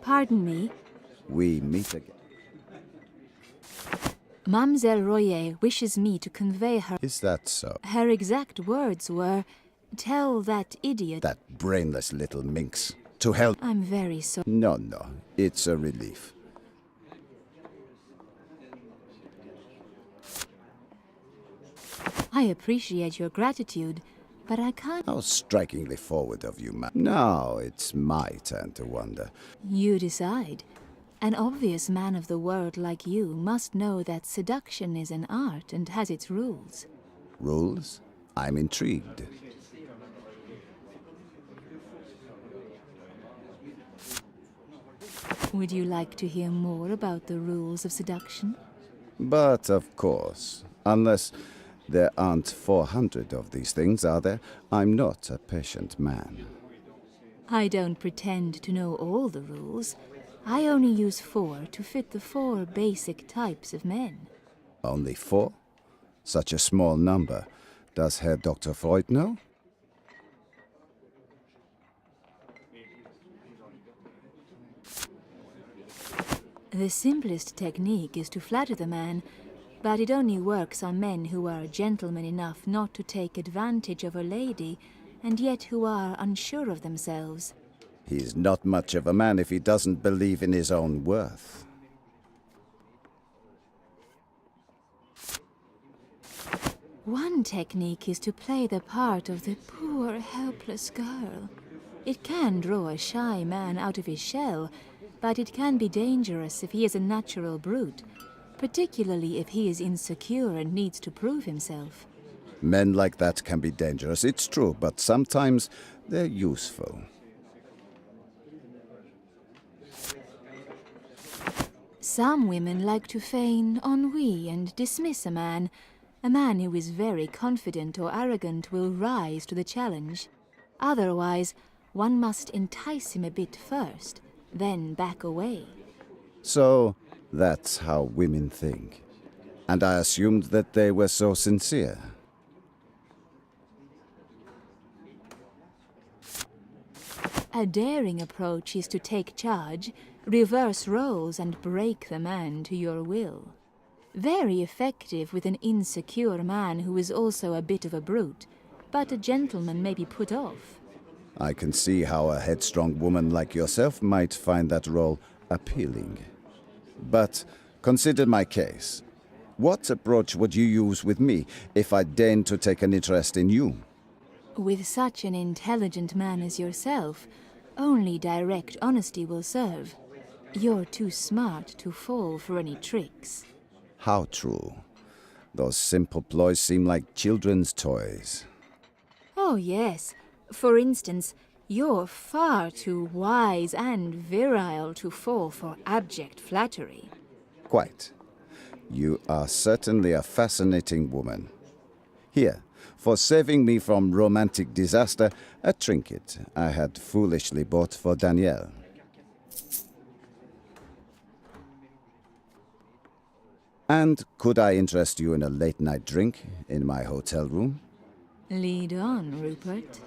Pardon me. We meet again. Mademoiselle Royer wishes me to convey her... Is that so? Her exact words were, "Tell that idiot..." That brainless little minx. To help. I'm very sorry. No, it's a relief. I appreciate your gratitude, but I can't... How strikingly forward of you, ma'am. Now it's my turn to wonder. You decide. An obvious man of the world like you must know that seduction is an art and has its rules. Rules? I'm intrigued. Would you like to hear more about the rules of seduction? But of course, unless there aren't 400 of these things, are there? I'm not a patient man. I don't pretend to know all the rules. I only use 4 to fit the 4 basic types of men. Only 4? Such a small number. Does Herr Dr. Freud know? The simplest technique is to flatter the man, but it only works on men who are gentlemen enough not to take advantage of a lady, and yet who are unsure of themselves. He's not much of a man if he doesn't believe in his own worth. One technique is to play the part of the poor, helpless girl. It can draw a shy man out of his shell, but it can be dangerous if he is a natural brute, particularly if he is insecure and needs to prove himself. Men like that can be dangerous, it's true, but sometimes they're useful. Some women like to feign ennui and dismiss a man. A man who is very confident or arrogant will rise to the challenge. Otherwise, one must entice him a bit first, then back away. So, that's how women think. And I assumed that they were so sincere. A daring approach is to take charge, reverse roles and break the man to your will. Very effective with an insecure man who is also a bit of a brute, but a gentleman may be put off. I can see how a headstrong woman like yourself might find that role appealing. But consider my case. What approach would you use with me if I deigned to take an interest in you? With such an intelligent man as yourself, only direct honesty will serve. You're too smart to fall for any tricks. How true. Those simple ploys seem like children's toys. Oh, yes. For instance, you're far too wise and virile to fall for abject flattery. Quite. You are certainly a fascinating woman. Here, for saving me from romantic disaster, a trinket I had foolishly bought for Danielle. And could I interest you in a late-night drink in my hotel room? Lead on, Rupert.